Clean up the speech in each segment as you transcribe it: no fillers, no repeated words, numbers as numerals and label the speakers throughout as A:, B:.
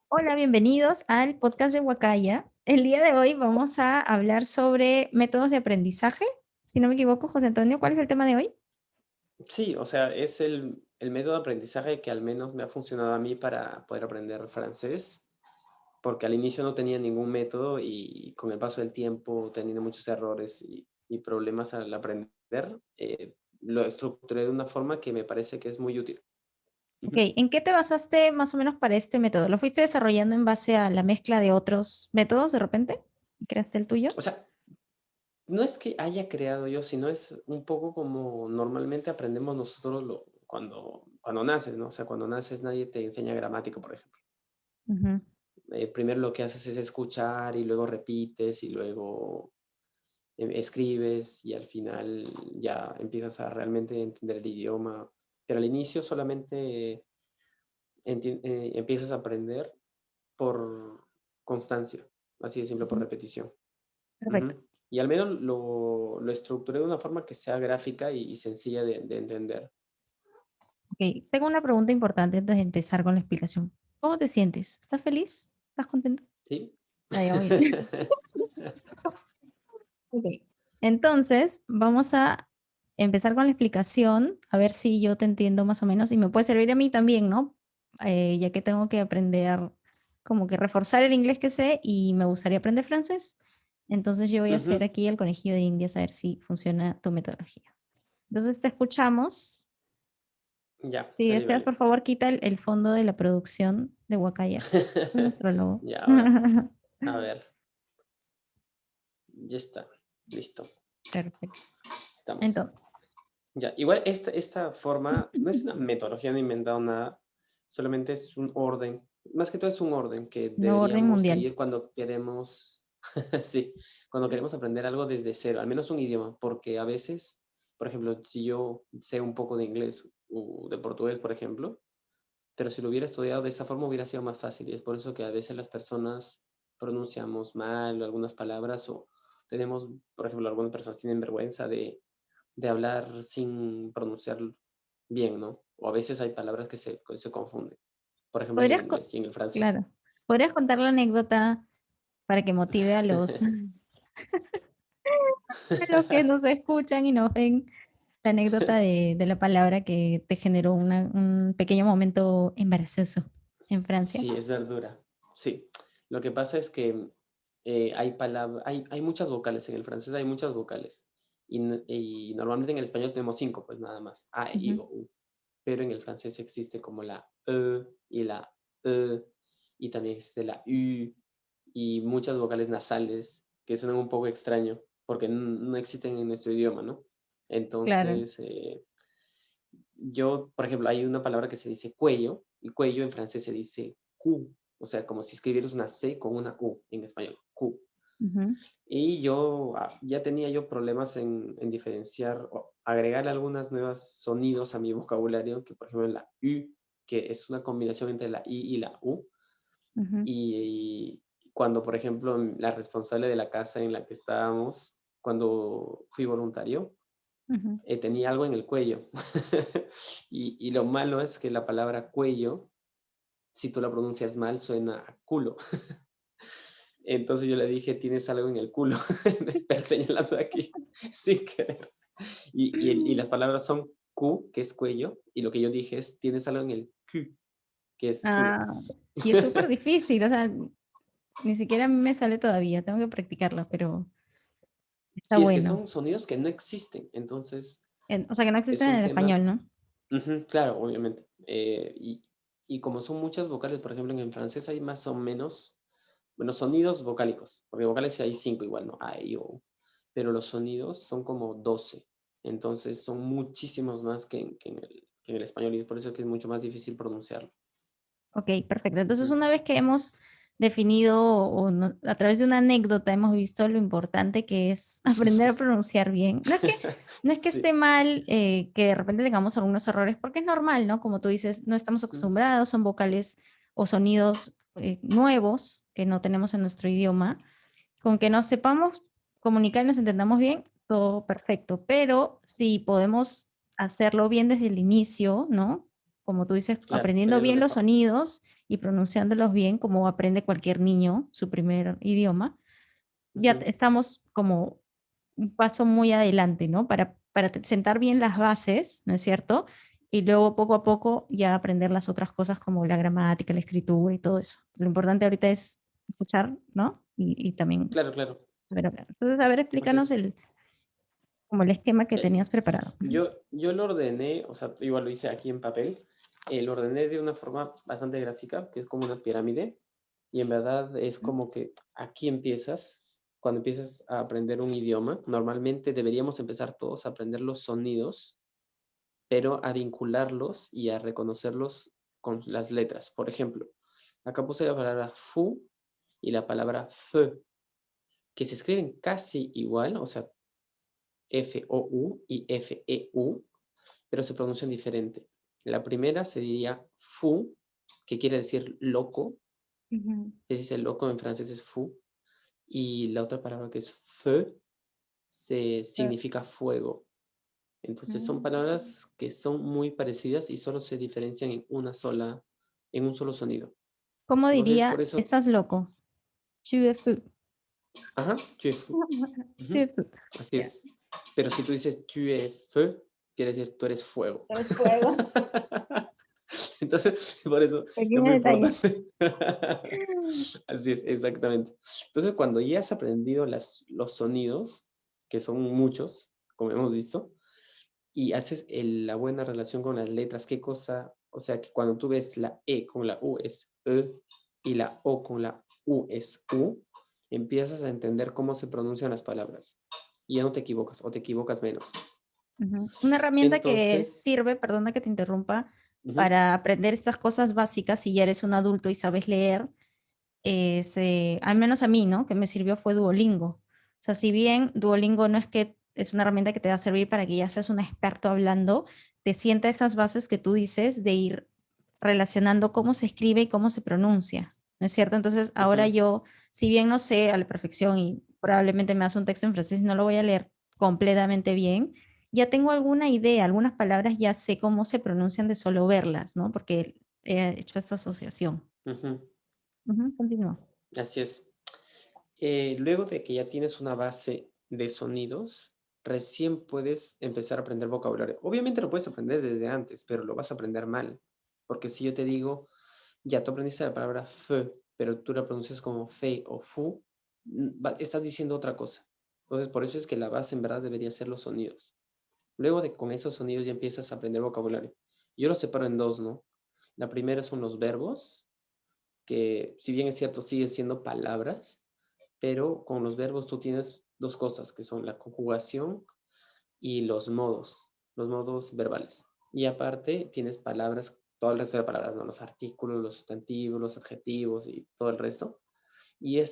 A: Hola, bienvenidos al podcast de Huacaya. El día de hoy vamos a hablar sobre métodos de aprendizaje. Si no me equivoco, José Antonio, ¿cuál es el tema de hoy?
B: Sí, o sea, es el método de aprendizaje que al menos me ha funcionado a mí para poder aprender francés, porque al inicio no tenía ningún método y con el paso del tiempo, teniendo muchos errores y problemas al aprender, lo estructuré de una forma que me parece que es muy útil.
A: Ok,
B: Ujú.
A: ¿en qué te basaste más o menos para este método? ¿Lo fuiste desarrollando en base a la mezcla de otros métodos de repente? ¿Y creaste el tuyo?
B: O sea, no es que haya creado yo, sino es un poco como normalmente aprendemos nosotros cuando naces, ¿no? O sea, cuando naces nadie te enseña gramática, por ejemplo.
A: Ujú.
B: Primero lo que haces es escuchar y luego repites y luego escribes y al final ya empiezas a realmente entender el idioma. Pero al inicio solamente empiezas a aprender por constancia, así de simple, por
A: Ujú.
B: repetición.
A: Perfecto.
B: Ujú. Y al menos lo estructuré de una forma que sea gráfica y sencilla de entender.
A: Ok, tengo una pregunta importante antes de empezar con la explicación. ¿Cómo te sientes? ¿Estás feliz? ¿Estás contento?
B: ¿Sí?
A: Ah, ya, muy bien. Ok. Entonces, vamos a empezar con la explicación, a ver si yo te entiendo más o menos y me puede servir a mí también, ¿no? Ya que tengo que aprender, como que reforzar el inglés que sé y me gustaría aprender francés. Entonces yo voy a hacer
B: Ujú.
A: aquí el conejillo de Indias a ver si funciona tu metodología. Entonces te escuchamos.
B: Ya,
A: Si
B: sería
A: deseas,
B: válido.
A: por favor, quita el fondo de la producción de Huacaya, nuestro logo.
B: Ya, a ver, ya está, listo,
A: Perfecto.
B: estamos.
A: Entonces,
B: Ya, igual esta forma no es una metodología, no he inventado nada, solamente es un orden, más que todo es un orden que
A: nuevo orden
B: deberíamos
A: mundial.
B: seguir cuando queremos, sí, cuando queremos aprender algo desde cero, al menos un idioma, porque a veces, por ejemplo, si yo sé un poco de inglés o de portugués, por ejemplo, pero si lo hubiera estudiado de esa forma hubiera sido más fácil y es por eso que a veces las personas pronunciamos mal algunas palabras o tenemos, por ejemplo, algunas personas tienen vergüenza de hablar sin pronunciar bien, ¿no? O a veces hay palabras que se confunden, por ejemplo, en el
A: ¿Podrías,
B: inglés y en el francés.
A: claro, podrías contar la anécdota para que motive a los que nos escuchan y nos ven, la anécdota de la palabra que te generó un pequeño momento embarazoso en Francia?
B: Sí, es verdura. Sí. Lo que pasa es que hay muchas vocales. En el francés hay muchas vocales. Y normalmente en el español tenemos cinco, pues nada más. A, E, I,
A: Ujú.
B: O, U. Pero en el francés existe como la y la E. Y también existe la U. Y muchas vocales nasales que suenan un poco extraño porque no existen en nuestro idioma, ¿no?
A: Claro.
B: Entonces, yo, por ejemplo, hay una palabra que se dice cuello, y cuello en francés se dice Q, o sea, como si escribieras una C con una U en español, Q.
A: Ujú.
B: Y yo ya tenía yo problemas en diferenciar o agregar algunos nuevos sonidos a mi vocabulario, que por ejemplo la U, que es una combinación entre la I y la U.
A: Ujú.
B: Y cuando, por ejemplo, la responsable de la casa en la que estábamos, cuando fui voluntario,
A: Ujú.
B: tenía algo en el cuello. Y lo malo es que la palabra cuello, si tú la pronuncias mal, suena a culo. Entonces yo le dije, tienes algo en el culo, pero señalando aquí, sin querer. Y las palabras son Q, que es cuello, y lo que yo dije es, tienes algo en el Q, que es culo.
A: Ah, y es súper difícil, o sea, ni siquiera a mí me sale todavía, tengo que practicarlo, pero está
B: Sí, es que
A: bueno.
B: son sonidos que no existen, entonces
A: O sea, que no
B: es
A: existen en
B: un
A: el
B: tema.
A: español, ¿no?
B: Ujú, claro, obviamente. Y como son muchas vocales, por ejemplo, en francés hay más o menos, bueno, sonidos vocálicos, porque vocales sí hay cinco igual, ¿no? A, I, O, U. Pero los sonidos son como 12. Entonces son muchísimos más que en el español y es por eso que es mucho más difícil pronunciarlo.
A: Ok, perfecto. Entonces,
B: Ujú.
A: una vez que hemos definido a través de una anécdota hemos visto lo importante que es aprender a pronunciar bien. No es que esté
B: Sí.
A: mal que de repente tengamos algunos errores, porque es normal, ¿no? Como tú dices, no estamos
B: Ujú.
A: acostumbrados, son vocales o sonidos nuevos que no tenemos en nuestro idioma. Con que nos sepamos comunicar y nos entendamos bien, todo perfecto. Pero si podemos hacerlo bien desde el inicio, ¿no? como tú dices,
B: Claro,
A: aprendiendo
B: sería lo
A: bien los
B: mejor.
A: sonidos y pronunciándolos bien, como aprende cualquier niño su primer idioma, ya
B: Ujú.
A: estamos como un paso muy adelante, ¿no? Para sentar bien las bases, ¿no es cierto? Y luego poco a poco ya aprender las otras cosas como la gramática, la escritura y todo eso. Lo importante ahorita es escuchar, ¿no? Y también
B: Claro, claro.
A: saber hablar. Entonces, a ver,
B: Así
A: explícanos
B: es.
A: como el esquema que
B: Eh,
A: tenías preparado. Ujú.
B: yo lo ordené, o sea, igual lo hice aquí en papel, lo ordené de una forma bastante gráfica, que es como una pirámide, y en verdad es como que aquí empiezas, cuando empiezas a aprender un idioma, normalmente deberíamos empezar todos a aprender los sonidos, pero a vincularlos y a reconocerlos con las letras. Por ejemplo, acá puse la palabra fu y la palabra fe, que se escriben casi igual, o sea, F-O-U y F-E-U, pero se pronuncian diferente. La primera se diría fou, que quiere decir loco.
A: Ujú.
B: Se dice loco en francés es fou. Y la otra palabra que es feu significa fuego. Entonces son
A: Mm.
B: palabras que son muy parecidas y solo se diferencian en un solo sonido.
A: ¿Cómo
B: Entonces por
A: diría,
B: eso,
A: estás loco? Tu es fou.
B: ajá, tu es fou.
A: Tu
B: Ujú,
A: es fou.
B: así
A: Ya.
B: es. Pero si tú dices tu es feu, quiere decir tú eres fuego.
A: Eres fuego.
B: Entonces, por eso es
A: Pequeño
B: muy
A: detalle.
B: importante. Así es, exactamente. Entonces, cuando ya has aprendido los sonidos, que son muchos, como hemos visto, y haces la buena relación con las letras, qué cosa, o sea, que cuando tú ves la E con la U es E y la O con la U es U, empiezas a entender cómo se pronuncian las palabras. Y ya no te equivocas, o te equivocas menos.
A: Ujú. Una herramienta que
B: Entonces,
A: sirve, perdona que te interrumpa,
B: ujú,
A: para aprender estas cosas básicas si ya eres un adulto y sabes leer, es, al menos a mí, ¿no? Que me sirvió fue Duolingo. O sea, si bien Duolingo no es que es una herramienta que te va a servir para que ya seas un experto hablando, te sienta esas bases que tú dices de ir relacionando cómo se escribe y cómo se pronuncia, ¿no es cierto? Entonces, ahora
B: ujú,
A: yo, si bien no sé a la perfección y probablemente me hace un texto en francés y no lo voy a leer completamente bien, ya tengo alguna idea, algunas palabras ya sé cómo se pronuncian de solo verlas, ¿no? Porque he hecho esta asociación.
B: ujú.
A: Ujú, continúa.
B: Así es. Luego de que ya tienes una base de sonidos, recién puedes empezar a aprender vocabulario. Obviamente lo puedes aprender desde antes, pero lo vas a aprender mal. Porque si yo te digo, ya tú aprendiste la palabra fe, pero tú la pronuncias como fe o fu, estás diciendo otra cosa. Entonces, por eso es que la base en verdad debería ser los sonidos. Luego de con esos sonidos ya empiezas a aprender vocabulario. Yo lo separo en dos, ¿no? La primera son los verbos, que si bien es cierto, siguen siendo palabras, pero con los verbos tú tienes dos cosas, que son la conjugación y los modos verbales. Y aparte tienes palabras, todo el resto de palabras, ¿no? Los artículos, los sustantivos, los adjetivos y todo el resto. Y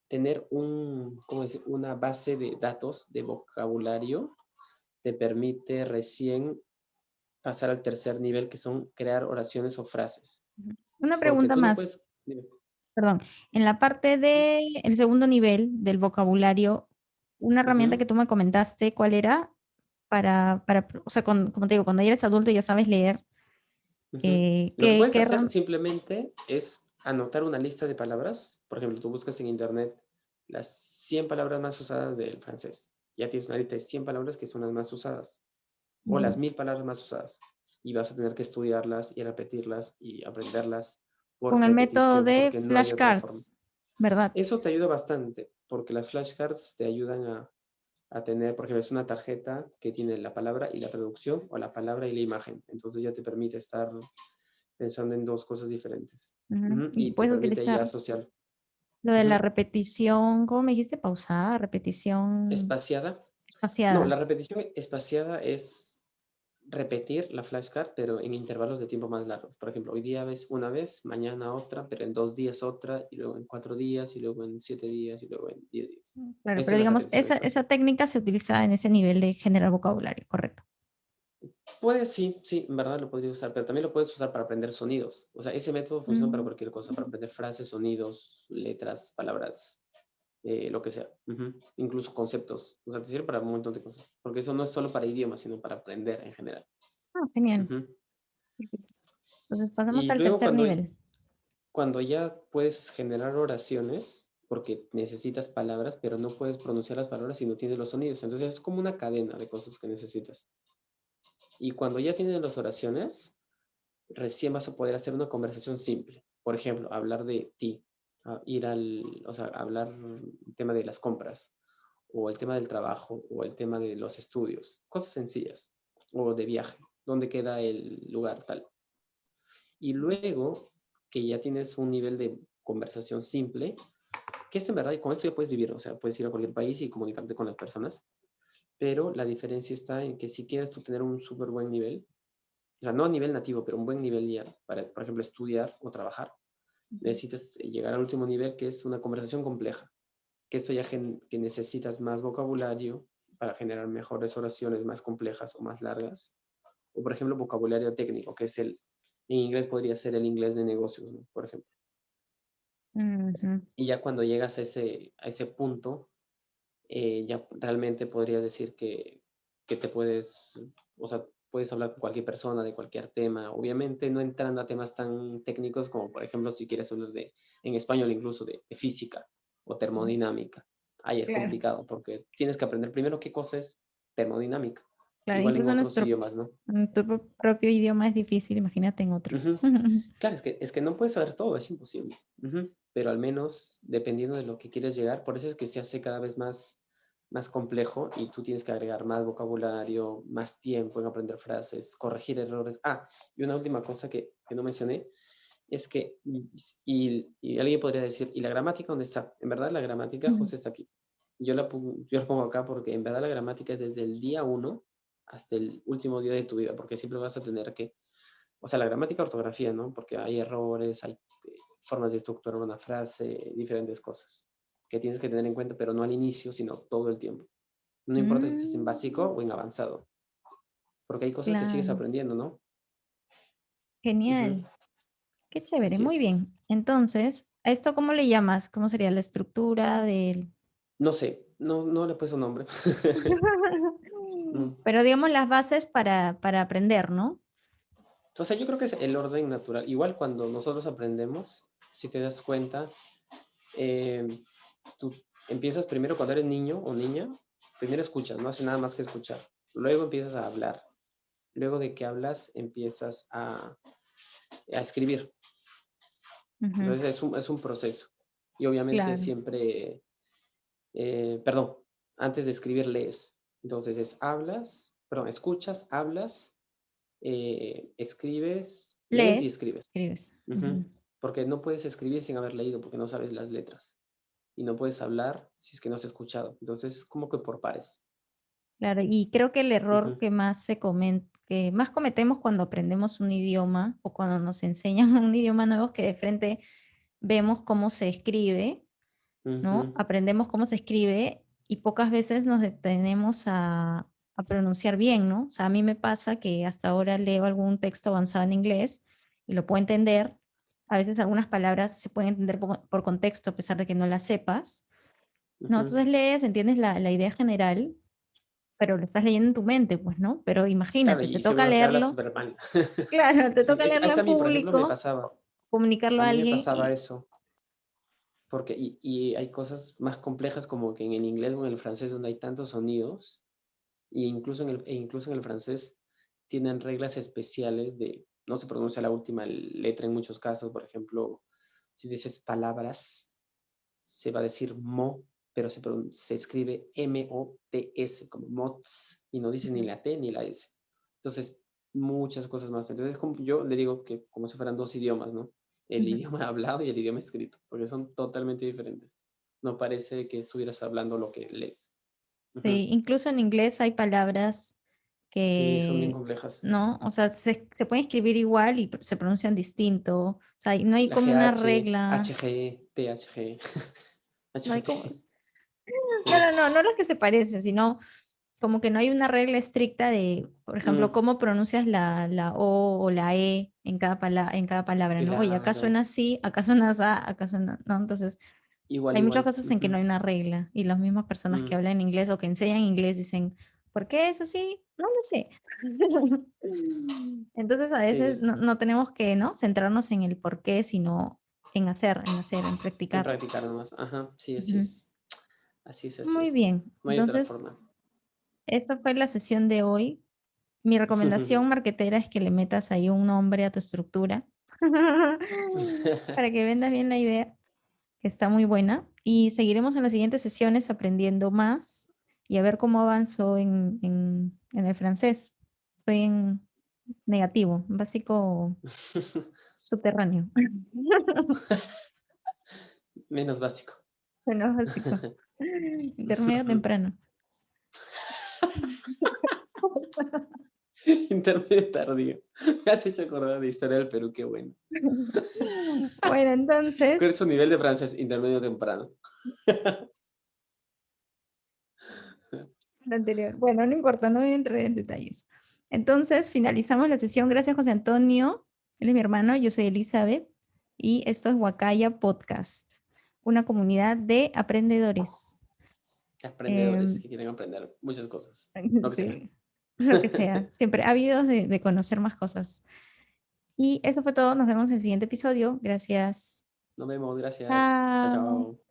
B: tener ¿cómo decir? Una base de datos, de vocabulario, te permite recién pasar al tercer nivel, que son crear oraciones o frases.
A: Ujú. Una
B: Porque
A: pregunta
B: tú no
A: más,
B: puedes... Dime.
A: perdón. En la parte del segundo nivel del vocabulario, una herramienta
B: Ujú,
A: que tú me comentaste, ¿cuál era? O sea, como te digo, cuando ya eres adulto y ya sabes leer,
B: ujú. Lo que puedes
A: ¿qué
B: hacer simplemente es anotar una lista de palabras. Por ejemplo, tú buscas en internet las 100 palabras más usadas del francés. Ya tienes una lista de 100 palabras que son las más usadas. O las
A: Ujú.
B: 1000 palabras más usadas. Y vas a tener que estudiarlas y repetirlas y aprenderlas
A: Con
B: por
A: el método
B: repetición,
A: de
B: porque no hay otra forma.
A: flashcards, ¿verdad?
B: Eso te ayuda bastante, porque las flashcards te ayudan a tener, por ejemplo, es una tarjeta que tiene la palabra y la traducción, o la palabra y la imagen. Entonces ya te permite estar pensando en dos cosas diferentes.
A: Ujú.
B: Ujú,
A: Y
B: y te
A: puedes
B: permite ya
A: utilizar
B: asociar.
A: lo de la
B: Ujú.
A: repetición, ¿cómo me dijiste? Pausada, repetición
B: Espaciada. No, la
A: espaciada.
B: repetición espaciada es repetir la flashcard, pero en intervalos de tiempo más largos. Por ejemplo, hoy día ves una vez, mañana otra, pero en 2 días otra, y luego en 4 días, y luego en 7 días, y luego en 10 días.
A: Claro,
B: Esa
A: pero
B: es la
A: digamos,
B: repetición
A: esa
B: espacial.
A: técnica se utiliza en ese nivel de generar vocabulario, correcto.
B: Puedes, sí, sí, en verdad lo podría usar, pero también lo puedes usar para aprender sonidos. O sea, ese método funciona para
A: Mm.
B: cualquier cosa, para aprender frases, sonidos, letras, palabras, lo que sea. Ujú. Incluso conceptos. O sea, te sirve para un montón de cosas. Porque eso no es solo para idiomas, sino para aprender en general.
A: Ah, genial.
B: Ujú.
A: Entonces pasamos
B: Y
A: al
B: luego
A: tercer nivel.
B: cuando ya puedes generar oraciones, porque necesitas palabras, pero no puedes pronunciar las palabras si no tienes los sonidos. Entonces es como una cadena de cosas que necesitas. Y cuando ya tienes las oraciones, recién vas a poder hacer una conversación simple. Por ejemplo, hablar de ti, o sea, hablar el tema de las compras, o el tema del trabajo, o el tema de los estudios, cosas sencillas, o de viaje, dónde queda el lugar tal. Y luego que ya tienes un nivel de conversación simple, que es en verdad, y con esto ya puedes vivir, o sea, puedes ir a cualquier país y comunicarte con las personas, pero la diferencia está en que si quieres tú tener un súper buen nivel, o sea, no a nivel nativo, pero un buen nivel ya para, por ejemplo, estudiar o trabajar, necesitas llegar al último nivel, que es una conversación compleja, que esto ya que necesitas más vocabulario para generar mejores oraciones más complejas o más largas, o por ejemplo, vocabulario técnico, que es en inglés podría ser el inglés de negocios, ¿no? Por ejemplo.
A: Ujú.
B: Y ya cuando llegas a ese punto, ya realmente podrías decir que te puedes, o sea, puedes hablar con cualquier persona de cualquier tema, obviamente no entrando a temas tan técnicos como, por ejemplo, si quieres hablar en español incluso de física o termodinámica. Ahí es
A: Claro,
B: complicado porque tienes que aprender primero qué cosa es termodinámica,
A: claro,
B: igual en
A: incluso
B: otros
A: nuestro
B: idiomas, ¿no?
A: propio idioma es difícil, imagínate en otro.
B: Ujú. Claro, es que no puedes saber todo, es imposible. Ujú. Pero al menos dependiendo de lo que quieres llegar, por eso es que se hace cada vez más complejo y tú tienes que agregar más vocabulario, más tiempo en aprender frases, corregir errores. Ah, y una última cosa que no mencioné es que, y alguien podría decir, ¿y la gramática dónde está? En verdad la gramática,
A: Ujú.
B: José, está aquí. Yo la pongo acá porque en verdad la gramática es desde el día uno hasta el último día de tu vida, porque siempre vas a tener que, o sea, la gramática, ortografía, ¿no? Porque hay errores, hay formas de estructurar una frase, diferentes cosas que tienes que tener en cuenta, pero no al inicio, sino todo el tiempo. No importa si estés en básico
A: Mm,
B: o en avanzado, porque hay cosas que sigues
A: claro,
B: aprendiendo, ¿no? Ujú.
A: genial, qué chévere,
B: Así
A: muy
B: es.
A: bien. Entonces, ¿a esto cómo le llamas? ¿Cómo sería la estructura del...?
B: No sé, no le he puesto nombre. No.
A: Pero digamos las bases para aprender, ¿no?
B: O sea, yo creo que es el orden natural. Igual cuando nosotros aprendemos, si te das cuenta, eh, tú empiezas primero cuando eres niño o niña, primero escuchas, no haces nada más que escuchar. Luego empiezas a hablar. Luego de que hablas, empiezas a escribir.
A: Ujú,
B: Entonces es un proceso. Y obviamente
A: claro.
B: siempre, perdón, antes de escribir lees. Entonces perdón, escuchas, hablas, escribes, lees y
A: Lees,
B: escribes.
A: escribes.
B: Ujú.
A: Ujú.
B: Porque no puedes escribir sin haber leído, porque no sabes las letras. Y no puedes hablar si es que no has escuchado. Entonces es como que por pares.
A: Claro, y creo que el error
B: Ujú,
A: que que más cometemos cuando aprendemos un idioma o cuando nos enseñan un idioma nuevo es que de frente vemos cómo se escribe, ¿no?
B: ujú,
A: Aprendemos cómo se escribe y pocas veces nos detenemos a pronunciar bien, ¿no? O sea, a mí me pasa que hasta ahora leo algún texto avanzado en inglés y lo puedo entender. A veces algunas palabras se pueden entender por contexto a pesar de que no las sepas, ¿no?
B: ujú.
A: Entonces lees, entiendes la idea general, pero lo estás leyendo en tu mente, pues, ¿no? Pero
B: Claro,
A: imagínate, te
B: y
A: toca
B: seguro que hablas
A: leerlo,
B: súper mal.
A: claro, te
B: Sí,
A: toca leerlo
B: es
A: en
B: a mí, por ejemplo, me
A: público,
B: pasaba.
A: comunicarlo
B: A
A: a
B: mí me
A: alguien
B: pasaba
A: y...
B: eso. Porque, y hay cosas más complejas como que en el inglés o en el francés donde hay tantos sonidos, e incluso en el francés tienen reglas especiales de, no se pronuncia la última letra en muchos casos, por ejemplo, si dices palabras, se va a decir mo, pero se escribe M-O-T-S, como mots, y no dices ni
A: Ujú.
B: la T ni la S. Entonces, muchas cosas más. Entonces, como yo le digo que como si fueran dos idiomas, ¿no? El
A: Ujú.
B: idioma hablado y el idioma escrito, porque son totalmente diferentes. No parece que estuvieras hablando lo que lees. Ujú.
A: Sí, incluso en inglés hay palabras
B: Sí, son bien
A: que,
B: complejas.
A: ¿no? O sea, se pueden escribir igual y se pronuncian distinto. O sea, y no hay
B: La
A: como una
B: GH,
A: regla,
B: HG, THG,
A: no hay como...
B: HGT.
A: No,
B: Sí.
A: no, no, no las que se parecen, sino como que no hay una regla estricta de, por ejemplo,
B: Mm,
A: cómo pronuncias la O o la E en cada palabra, ¿no? Oye, acá
B: claro.
A: suena así, acá suena así, acá suena, ¿no? Entonces,
B: Igual,
A: hay muchos
B: igual.
A: casos en que no
B: Ujú.
A: hay una regla y las mismas personas que
B: Mm,
A: hablan inglés o que enseñan inglés dicen, ¿Por qué es así? No lo sé. Entonces a
B: Sí,
A: veces no tenemos que, ¿no?, centrarnos en el por qué, sino en
B: en
A: practicar.
B: practicar nomás. Ajá, sí, así
A: Ujú.
B: es. Así es, así
A: Muy
B: es.
A: bien.
B: No hay otra
A: Entonces,
B: forma.
A: esta fue la sesión de hoy. Mi recomendación marketera es que le metas ahí un nombre a tu estructura para que vendas bien la idea, que está muy buena. Y seguiremos en las siguientes sesiones aprendiendo más y a ver cómo avanzo en el francés. Estoy en negativo, básico subterráneo.
B: Menos básico.
A: Bueno, básico. Intermedio temprano.
B: Intermedio tardío. Me has hecho acordar de Historia del Perú, qué bueno.
A: Bueno, entonces,
B: ¿Cuál es su nivel de francés? Intermedio temprano.
A: lo anterior. Bueno, no importa, no voy a entrar en detalles. Entonces, finalizamos la sesión. Gracias, José Antonio. Él es mi hermano, yo soy Elizabeth. Y esto es Huacaya Podcast, una comunidad de aprendedores.
B: Aprendedores que quieren aprender muchas cosas. Lo que sea.
A: Sí, lo que sea. Siempre ávidos de conocer más cosas. Y eso fue todo. Nos vemos en el siguiente episodio. Gracias.
B: Nos vemos, gracias. Chao,
A: Chao.
B: chao.